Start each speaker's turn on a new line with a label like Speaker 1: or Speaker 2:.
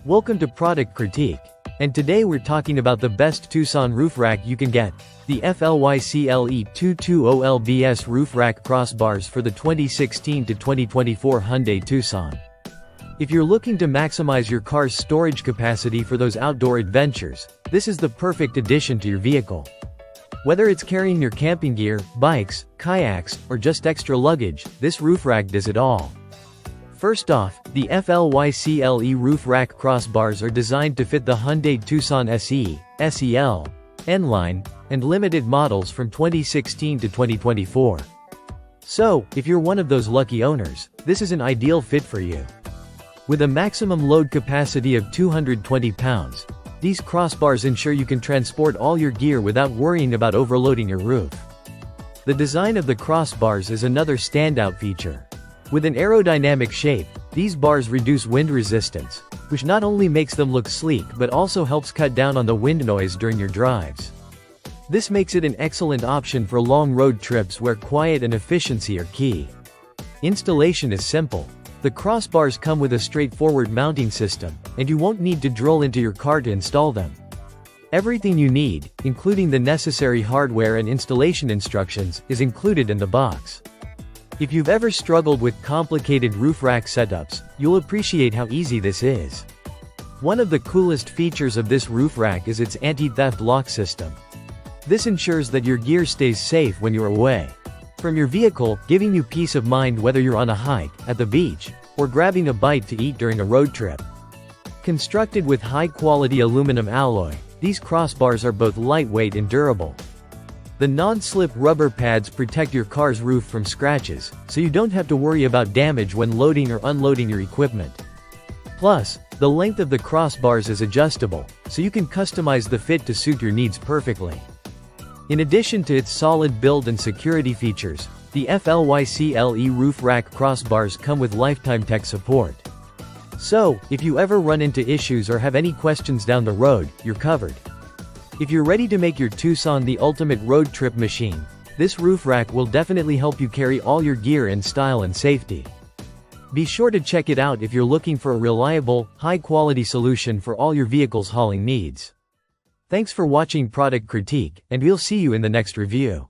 Speaker 1: Welcome to Product Critique. And today we're talking about the best Tucson roof rack you can get, the FLYCLE 220LBS roof rack crossbars for the 2016 to 2024 Hyundai Tucson. If you're looking to maximize your car's storage capacity for those outdoor adventures, this is the perfect addition to your vehicle. Whether it's carrying your camping gear, bikes, kayaks, or just extra luggage, this roof rack does it all. First off, the FLYCLE roof rack crossbars are designed to fit the Hyundai Tucson SE, SEL, N-Line, and limited models from 2016 to 2024. So, if you're one of those lucky owners, this is an ideal fit for you. With a maximum load capacity of 220 pounds, these crossbars ensure you can transport all your gear without worrying about overloading your roof. The design of the crossbars is another standout feature. With an aerodynamic shape, these bars reduce wind resistance, which not only makes them look sleek but also helps cut down on the wind noise during your drives. This makes it an excellent option for long road trips where quiet and efficiency are key. Installation is simple. The crossbars come with a straightforward mounting system, and you won't need to drill into your car to install them. Everything you need, including the necessary hardware and installation instructions, is included in the box. If you've ever struggled with complicated roof rack setups, you'll appreciate how easy this is. One of the coolest features of this roof rack is its anti-theft lock system. This ensures that your gear stays safe when you're away from your vehicle, giving you peace of mind whether you're on a hike, at the beach, or grabbing a bite to eat during a road trip. Constructed with high-quality aluminum alloy, these crossbars are both lightweight and durable. The non-slip rubber pads protect your car's roof from scratches, so you don't have to worry about damage when loading or unloading your equipment. Plus, the length of the crossbars is adjustable, so you can customize the fit to suit your needs perfectly. In addition to its solid build and security features, the FLYCLE roof rack crossbars come with lifetime tech support. So, if you ever run into issues or have any questions down the road, you're covered. If you're ready to make your Tucson the ultimate road trip machine, this roof rack will definitely help you carry all your gear in style and safety. Be sure to check it out if you're looking for a reliable, high-quality solution for all your vehicle's hauling needs. Thanks for watching Product Critique, and we'll see you in the next review.